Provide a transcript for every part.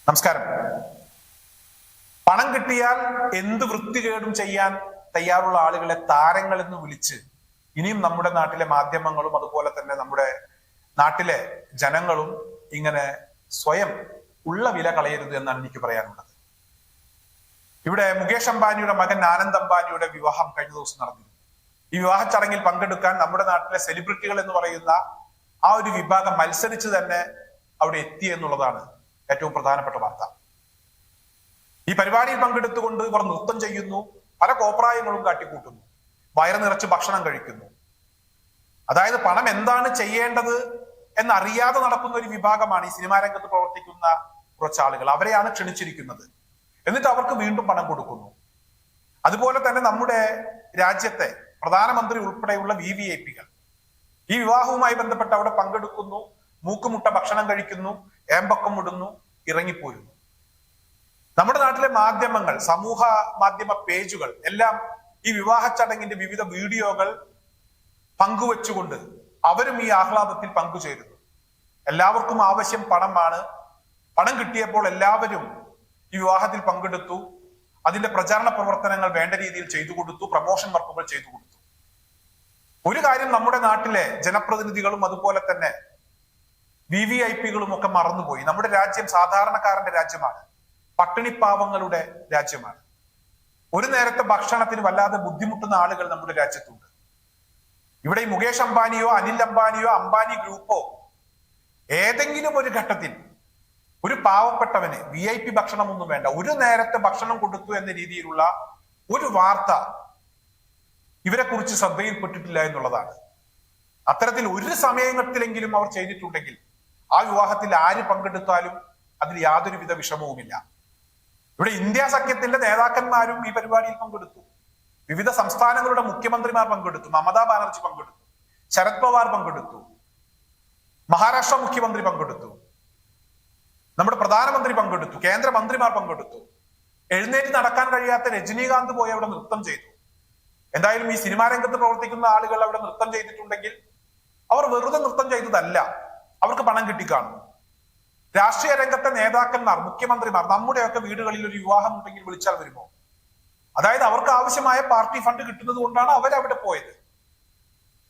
നമസ്കാരം. പണം കിട്ടിയാൽ എന്ത് വൃത്തികേടും ചെയ്യാൻ തയ്യാറുള്ള ആളുകളെ താരങ്ങൾ എന്ന് വിളിച്ച് ഇനിയും നമ്മുടെ നാട്ടിലെ മാധ്യമങ്ങളും അതുപോലെ തന്നെ നമ്മുടെ നാട്ടിലെ ജനങ്ങളും ഇങ്ങനെ സ്വയം ഉള്ള വില കളയരുത് എന്നാണ് എനിക്ക് പറയാനുള്ളത്. ഇവിടെ മുകേഷ് അംബാനിയുടെ മകൻ ആനന്ദ് അംബാനിയുടെ വിവാഹം കഴിഞ്ഞ ദിവസം നടന്നിരുന്നു. ഈ വിവാഹ ചടങ്ങിൽ പങ്കെടുക്കാൻ നമ്മുടെ നാട്ടിലെ സെലിബ്രിറ്റികൾ എന്ന് പറയുന്ന ആ ഒരു വിഭാഗം മത്സരിച്ച് തന്നെ അവിടെ എത്തി എന്നുള്ളതാണ് ഏറ്റവും പ്രധാനപ്പെട്ട വാർത്ത. ഈ പരിപാടിയിൽ പങ്കെടുത്തുകൊണ്ട് ഇവർ നൃത്തം ചെയ്യുന്നു, പല കോപ്രായങ്ങളും കാട്ടിക്കൂട്ടുന്നു, വയറ് നിറച്ച് ഭക്ഷണം കഴിക്കുന്നു. അതായത് പണം എന്താണ് ചെയ്യേണ്ടത് എന്നറിയാതെ നടക്കുന്ന ഒരു വിഭാഗമാണ് ഈ സിനിമാ രംഗത്ത് പ്രവർത്തിക്കുന്ന കുറച്ചാളുകൾ. അവരെയാണ് ക്ഷണിച്ചിരിക്കുന്നത്. എന്നിട്ട് അവർക്ക് വീണ്ടും പണം കൊടുക്കുന്നു. അതുപോലെ തന്നെ നമ്മുടെ രാജ്യത്തെ പ്രധാനമന്ത്രി ഉൾപ്പെടെയുള്ള VVIPകൾ ഈ വിവാഹവുമായി ബന്ധപ്പെട്ട് അവിടെ പങ്കെടുക്കുന്നു, മൂക്കുമുട്ട ഭക്ഷണം കഴിക്കുന്നു, ഏമ്പക്കം ഇടുന്നു, ഇറങ്ങിപ്പോരുന്നു. നമ്മുടെ നാട്ടിലെ മാധ്യമങ്ങൾ, സമൂഹ മാധ്യമ പേജുകൾ എല്ലാം ഈ വിവാഹ ചടങ്ങിന്റെ വിവിധ വീഡിയോകൾ പങ്കുവെച്ചുകൊണ്ട് അവരും ഈ ആഹ്ലാദത്തിൽ പങ്കുചേരുന്നു. എല്ലാവർക്കും ആവശ്യം പണമാണ്. പണം കിട്ടിയപ്പോൾ എല്ലാവരും ഈ വിവാഹത്തിൽ പങ്കെടുത്തു. അതിന്റെ പ്രചാരണ പ്രവർത്തനങ്ങൾ വേണ്ട രീതിയിൽ ചെയ്തു കൊടുത്തു, പ്രമോഷൻ വർക്കുകൾ ചെയ്തു കൊടുത്തു. ഒരു കാര്യം നമ്മുടെ നാട്ടിലെ ജനപ്രതിനിധികളും അതുപോലെ തന്നെ VVIPകളും ഒക്കെ മറന്നുപോയി. നമ്മുടെ രാജ്യം സാധാരണക്കാരന്റെ രാജ്യമാണ്, പട്ടിണിപ്പാവങ്ങളുടെ രാജ്യമാണ്. ഒരു നേരത്തെ ഭക്ഷണത്തിന് വല്ലാതെ ബുദ്ധിമുട്ടുന്ന ആളുകൾ നമ്മുടെ രാജ്യത്തുണ്ട്. ഇവിടെ ഈ മുകേഷ് അംബാനിയോ അനിൽ അംബാനിയോ അംബാനി ഗ്രൂപ്പോ ഏതെങ്കിലും ഒരു ഘട്ടത്തിൽ ഒരു പാവപ്പെട്ടവന് VIP ഭക്ഷണമൊന്നും വേണ്ട, ഒരു നേരത്തെ ഭക്ഷണം കൊടുത്തു എന്ന രീതിയിലുള്ള ഒരു വാർത്ത ഇവരെ കുറിച്ച് ശ്രദ്ധയിൽപ്പെട്ടിട്ടില്ല എന്നുള്ളതാണ്. അത്തരത്തിൽ ഒരു സമയത്തിലെങ്കിലും അവർ ചെയ്തിട്ടുണ്ടെങ്കിൽ ആ വിവാഹത്തിൽ ആര് പങ്കെടുത്താലും അതിൽ യാതൊരുവിധ വിഷമവുമില്ല. ഇവിടെ ഇന്ത്യ സഖ്യത്തിന്റെ നേതാക്കന്മാരും ഈ പരിപാടിയിൽ പങ്കെടുത്തു. വിവിധ സംസ്ഥാനങ്ങളുടെ മുഖ്യമന്ത്രിമാർ പങ്കെടുത്തു. മമതാ ബാനർജി പങ്കെടുത്തു, ശരത് പവാർ പങ്കെടുത്തു, മഹാരാഷ്ട്ര മുഖ്യമന്ത്രി പങ്കെടുത്തു, നമ്മുടെ പ്രധാനമന്ത്രി പങ്കെടുത്തു, കേന്ദ്രമന്ത്രിമാർ പങ്കെടുത്തു. എഴുന്നേറ്റ് നടക്കാൻ കഴിയാത്ത രജനീകാന്ത് പോയി അവിടെ നൃത്തം ചെയ്തു. എന്തായാലും ഈ സിനിമാ രംഗത്ത് പ്രവർത്തിക്കുന്ന ആളുകൾ അവിടെ നൃത്തം ചെയ്തിട്ടുണ്ടെങ്കിൽ അവർ വെറുതെ നൃത്തം ചെയ്തതല്ല, അവർക്ക് പണം കിട്ടിക്കാണും. രാഷ്ട്രീയ രംഗത്തെ നേതാക്കന്മാർ, മുഖ്യമന്ത്രിമാർ നമ്മുടെയൊക്കെ വീടുകളിൽ ഒരു വിവാഹം ഉണ്ടെങ്കിൽ വിളിച്ചാൽ വരുമോ? അതായത് അവർക്ക് ആവശ്യമായ പാർട്ടി ഫണ്ട് കിട്ടുന്നത് കൊണ്ടാണ് അവരവിടെ പോയത്.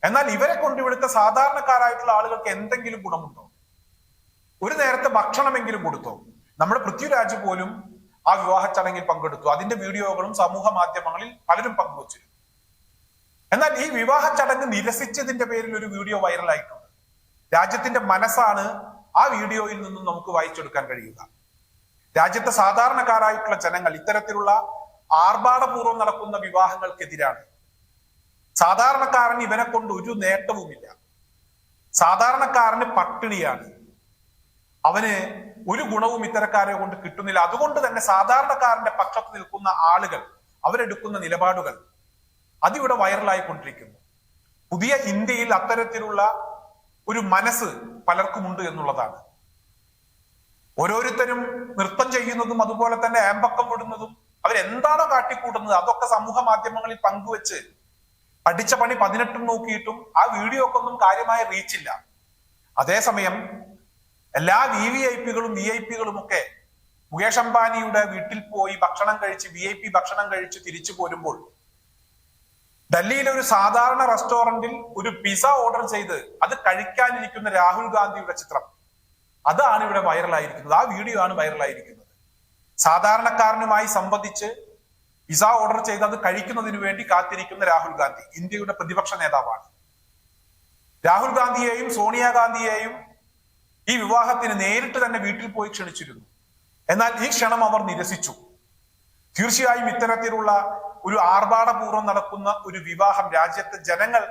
എന്നാൽ ഇവരെ കൊണ്ട് ഇവിടുത്തെ സാധാരണക്കാരായിട്ടുള്ള ആളുകൾക്ക് എന്തെങ്കിലും ഗുണമുണ്ടോ? ഒരു നേരത്തെ ഭക്ഷണമെങ്കിലും കൊടുത്തോ? നമ്മുടെ പൃഥ്വിരാജ് പോലും ആ വിവാഹ ചടങ്ങിൽ പങ്കെടുത്തു. അതിന്റെ വീഡിയോകളും സമൂഹ മാധ്യമങ്ങളിൽ പലരും പങ്കുവച്ചിരുന്നു. എന്നാൽ ഈ വിവാഹ ചടങ്ങ് നിരസിച്ചതിന്റെ പേരിൽ ഒരു വീഡിയോ വൈറലായിട്ടുണ്ട്. രാജ്യത്തിന്റെ മനസ്സാണ് ആ വീഡിയോയിൽ നിന്നും നമുക്ക് വായിച്ചെടുക്കാൻ കഴിയുക. രാജ്യത്തെ സാധാരണക്കാരായിട്ടുള്ള ജനങ്ങൾ ഇത്തരത്തിലുള്ള ആർഭാടപൂർവ്വം നടക്കുന്ന വിവാഹങ്ങൾക്കെതിരാണ്. സാധാരണക്കാരന് ഇവനെ കൊണ്ട് ഒരു നേട്ടവുമില്ല. സാധാരണക്കാരന് പട്ടിണിയാണ്. അവന് ഒരു ഗുണവും ഇത്തരക്കാരെ കൊണ്ട് കിട്ടുന്നില്ല. അതുകൊണ്ട് തന്നെ സാധാരണക്കാരന്റെ പക്ഷത്ത് നിൽക്കുന്ന ആളുകൾ, അവരെടുക്കുന്ന നിലപാടുകൾ അതിവിടെ വൈറലായിക്കൊണ്ടിരിക്കുന്നു. പുതിയ ഇന്ത്യയിൽ അത്തരത്തിലുള്ള ഒരു മനസ്സ് പലർക്കുമുണ്ട് എന്നുള്ളതാണ്. ഓരോരുത്തരും നൃത്തം ചെയ്യുന്നതും അതുപോലെ തന്നെ ഏമ്പക്കം വിടുന്നതും അവരെന്താണോ കാട്ടിക്കൂട്ടുന്നത് അതൊക്കെ സമൂഹ മാധ്യമങ്ങളിൽ പങ്കുവെച്ച് പഠിച്ച പണി 18 നോക്കിയിട്ടും ആ വീഡിയോക്കൊന്നും കാര്യമായ റീച്ചില്ല. അതേസമയം എല്ലാ VVIPകളും VIP-കളും ഒക്കെ മുകേഷ് അംബാനിയുടെ വീട്ടിൽ പോയി ഭക്ഷണം കഴിച്ച് VIP ഭക്ഷണം കഴിച്ച് തിരിച്ചു പോരുമ്പോൾ ഡൽഹിയിലെ ഒരു സാധാരണ റെസ്റ്റോറന്റിൽ ഒരു പിസ്സ ഓർഡർ ചെയ്ത് അത് കഴിക്കാനിരിക്കുന്ന രാഹുൽ ഗാന്ധിയുടെ ചിത്രം, അതാണ് ഇവിടെ വൈറലായിരിക്കുന്നത്. ആ വീഡിയോ ആണ് വൈറലായിരിക്കുന്നത്. സാധാരണക്കാരനുമായി സംവദിച്ച് പിസ്സ ഓർഡർ ചെയ്ത് അത് കഴിക്കുന്നതിന് വേണ്ടി കാത്തിരിക്കുന്ന രാഹുൽ ഗാന്ധി, ഇന്ത്യയുടെ പ്രതിപക്ഷ നേതാവാണ്. രാഹുൽ ഗാന്ധിയെയും സോണിയാഗാന്ധിയെയും ഈ വിവാഹത്തിന് നേരിട്ട് തന്നെ വീട്ടിൽ പോയി ക്ഷണിച്ചിരുന്നു. എന്നാൽ ഈ ക്ഷണം അവർ നിരസിച്ചു. തീർച്ചയായും ഇത്തരത്തിലുള്ള ഒരു ആർഭാടപൂർവ്വം നടക്കുന്ന ഒരു വിവാഹം രാജ്യത്തെ ജനങ്ങൾ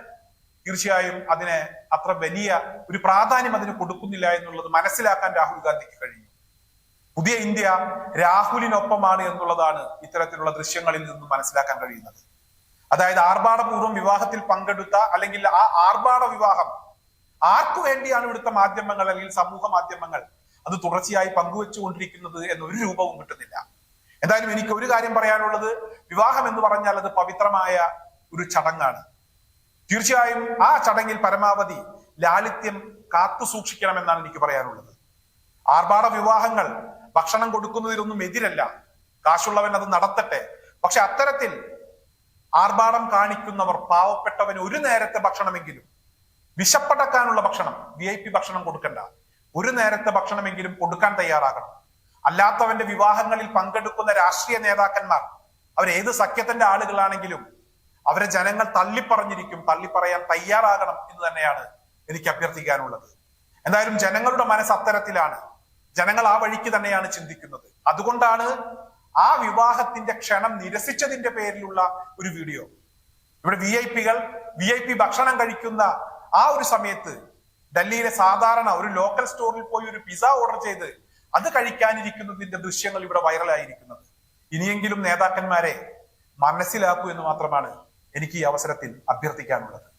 തീർച്ചയായും അതിനെ അത്ര വലിയ ഒരു പ്രാധാന്യം അതിന് കൊടുക്കുന്നില്ല എന്നുള്ളത് മനസ്സിലാക്കാൻ രാഹുൽ ഗാന്ധിക്ക് കഴിഞ്ഞു. പുതിയ ഇന്ത്യ രാഹുലിനൊപ്പമാണ് എന്നുള്ളതാണ് ഇത്തരത്തിലുള്ള ദൃശ്യങ്ങളിൽ നിന്നും മനസ്സിലാക്കാൻ കഴിയുന്നത്. അതായത് ആർഭാടപൂർവ്വം വിവാഹത്തിൽ പങ്കെടുത്ത അല്ലെങ്കിൽ ആ ആർഭാട വിവാഹം ആർക്കു വേണ്ടിയാണ് ഇവിടുത്തെ മാധ്യമങ്ങൾ അല്ലെങ്കിൽ സമൂഹ മാധ്യമങ്ങൾ അത് തുടർച്ചയായി പങ്കുവെച്ചുകൊണ്ടിരിക്കുന്നത് എന്നൊരു രൂപവും കിട്ടുന്നില്ല. എന്തായാലും എനിക്ക് ഒരു കാര്യം പറയാനുള്ളത്, വിവാഹം എന്ന് പറഞ്ഞാൽ അത് പവിത്രമായ ഒരു ചടങ്ങാണ്. തീർച്ചയായും ആ ചടങ്ങിൽ പരമാവധി ലാളിത്യം കാത്തു സൂക്ഷിക്കണമെന്നാണ് എനിക്ക് പറയാനുള്ളത്. ആർഭാട വിവാഹങ്ങൾ ഭക്ഷണം കൊടുക്കുന്നതിലൊന്നും എതിരല്ല. കാശുള്ളവൻ അത് നടത്തട്ടെ. പക്ഷെ അത്തരത്തിൽ ആർഭാടം കാണിക്കുന്നവർ പാവപ്പെട്ടവന് ഒരു നേരത്തെ ഭക്ഷണമെങ്കിലും, വിശപ്പടക്കാനുള്ള ഭക്ഷണം, VIP ഭക്ഷണം കൊടുക്കണ്ട, ഒരു നേരത്തെ ഭക്ഷണമെങ്കിലും കൊടുക്കാൻ തയ്യാറാകണം. അല്ലാത്തവന്റെ വിവാഹങ്ങളിൽ പങ്കെടുക്കുന്ന രാഷ്ട്രീയ നേതാക്കന്മാർ, അവരേത് സഖ്യത്തിന്റെ ആളുകളാണെങ്കിലും അവരെ ജനങ്ങൾ തള്ളിപ്പറഞ്ഞിരിക്കും, തള്ളിപ്പറയാൻ തയ്യാറാകണം എന്ന് തന്നെയാണ് എനിക്ക് അഭ്യർത്ഥിക്കാനുള്ളത്. എന്തായാലും ജനങ്ങളുടെ മനസ്സ് അത്തരത്തിലാണ്. ജനങ്ങൾ ആ വഴിക്ക് തന്നെയാണ് ചിന്തിക്കുന്നത്. അതുകൊണ്ടാണ് ആ വിവാഹത്തിന്റെ ക്ഷണം നിരസിച്ചതിന്റെ പേരിലുള്ള ഒരു വീഡിയോ. ഇവിടെ VIP ഭക്ഷണം കഴിക്കുന്ന ആ ഒരു സമയത്ത് ഡൽഹിയിലെ സാധാരണ ഒരു ലോക്കൽ സ്റ്റോറിൽ പോയി ഒരു പിസ്സ ഓർഡർ ചെയ്ത് അത് കഴിക്കാനിരിക്കുന്നതിന്റെ ദൃശ്യങ്ങൾ ഇവിടെ വൈറലായിരിക്കുന്നത്. ഇനിയെങ്കിലും നേതാക്കന്മാരെ മനസ്സിലാക്കൂ എന്ന് മാത്രമാണ് എനിക്ക് ഈ അവസരത്തിൽ അഭ്യർത്ഥിക്കാനുള്ളത്.